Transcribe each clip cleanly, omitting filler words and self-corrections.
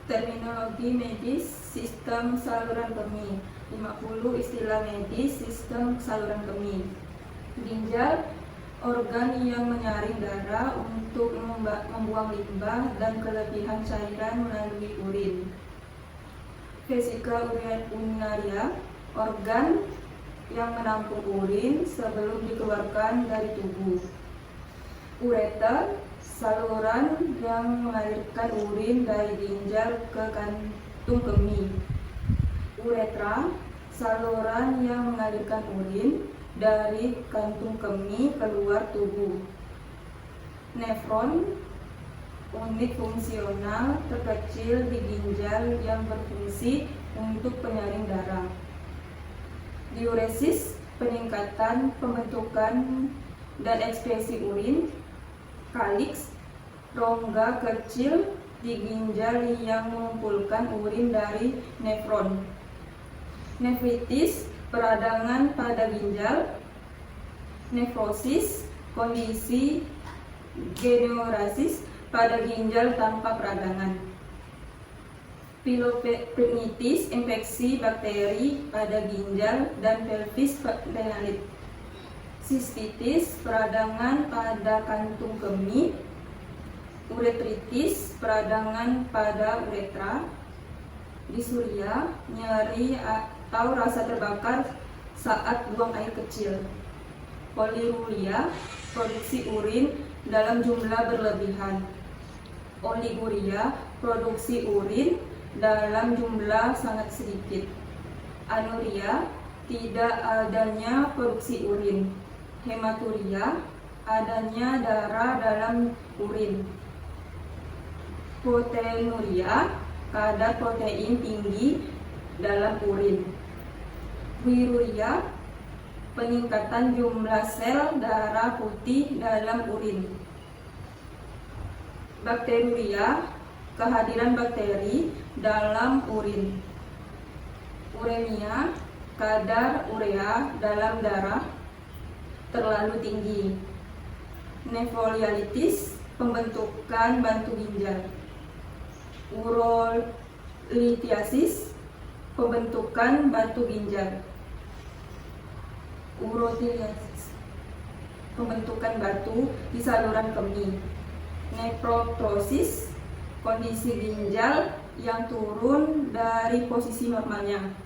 Terminologi medis sistem saluran kemih. 50 istilah medis sistem saluran kemih. Ginjal, organ yang menyaring darah untuk membuang limbah dan kelebihan cairan melalui urin. Vesika urinaria, organ yang menampung urin sebelum dikeluarkan dari tubuh. Ureter, saluran yang mengalirkan urin dari ginjal ke kantung kemih. Uretra, saluran yang mengalirkan urin dari kantung kemih keluar tubuh. Nefron, unit fungsional terkecil di ginjal yang berfungsi untuk penyaring darah. Diuresis, peningkatan pembentukan dan ekspresi urin. Kaliks, rongga kecil di ginjal yang mengumpulkan urin dari nefron. Nefritis, peradangan pada ginjal. Nefrosis, kondisi generasis pada ginjal tanpa peradangan. Piloperitonitis, infeksi bakteri pada ginjal dan pelvis renalis. Sistitis, peradangan pada kantung kemih. Uretritis, peradangan pada uretra. Disuria, nyeri atau rasa terbakar saat buang air kecil. Poliuria, produksi urin dalam jumlah berlebihan. Oliguria, produksi urin dalam jumlah sangat sedikit. Anuria, tidak adanya produksi urin. Hematuria, adanya darah dalam urin. Proteinuria, kadar protein tinggi dalam urin. Urea, peningkatan jumlah sel darah putih dalam urin. Bakteriuria, kehadiran bakteri dalam urin. Uremia, kadar urea dalam darah terlalu tinggi. Nefrolitis, pembentukan batu ginjal. Urolithiasis, pembentukan batu ginjal. Urotiliasis, pembentukan batu di saluran kemih. Neproptosis, kondisi ginjal yang turun dari posisi normalnya.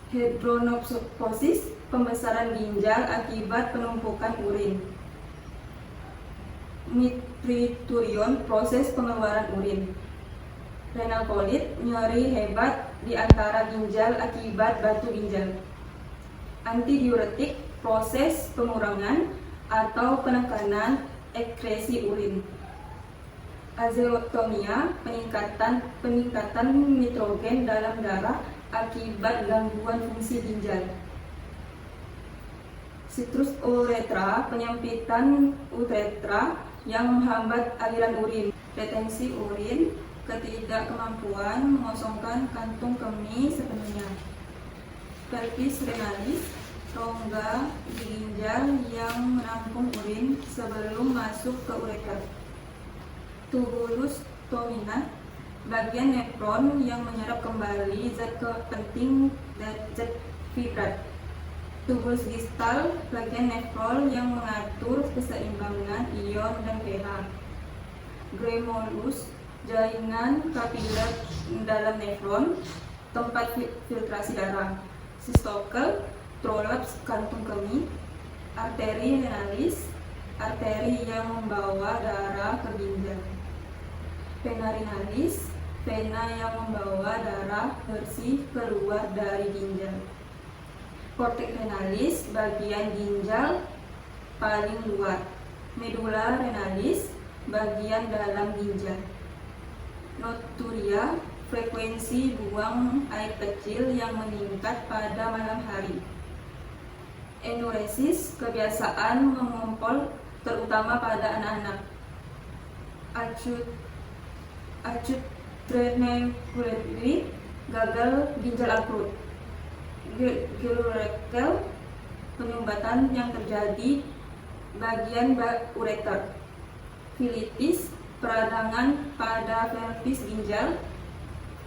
Hydronopsosis, pembesaran ginjal akibat penumpukan urin. Mitriturion, proses pengeluaran urin. Renal kolit, nyeri hebat di antara ginjal akibat batu ginjal. Antidiuretik, proses pengurangan atau penekanan ekskresi urin. Azeotomia, peningkatan nitrogen dalam darah akibat gangguan fungsi ginjal. Sitrus uretra, penyempitan uretra yang menghambat aliran urin. Retensi urin, ketidakmampuan mengosongkan kantung kemih sepenuhnya. Pelvis renalis, rongga di ginjal yang menampung urin sebelum masuk ke ureter. Tubulus dominant, bagian nefron yang menyerap kembali zat penting dan zat fibrat. Tubulus distal, bagian nefron yang mengatur keseimbangan ion dan pH. Glomerulus, jaringan kapiler dalam nefron, tempat filtrasi darah. Sistokel, prolaps kantung kemih. Arteri renalis, arteri yang membawa darah ke ginjal. Vena renalis, vena yang membawa darah bersih keluar dari ginjal. Cortex renalis, bagian ginjal paling luar. Medula renalis, bagian dalam ginjal. Noturia, frekuensi buang air kecil yang meningkat pada malam hari. Enuresis, kebiasaan mengompol terutama pada anak-anak. Acute renal gagal ginjal akut. Gelurekel, penyumbatan yang terjadi bagian ureter. Filitis, peradangan pada pelvis ginjal,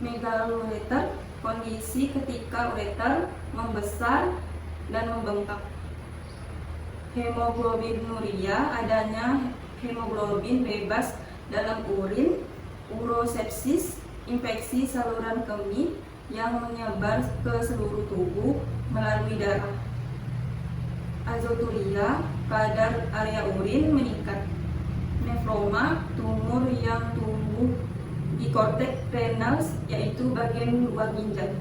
megaloureter, kondisi ketika ureter membesar dan membengkak. Hemoglobinuria, adanya hemoglobin bebas dalam urin, urosepsis, infeksi saluran kemih yang menyebar ke seluruh tubuh melalui darah. Azoturia, kadar area urin meningkat. Nefroma, tumor yang tumbuh di korteks renal, yaitu bagian luar ginjal.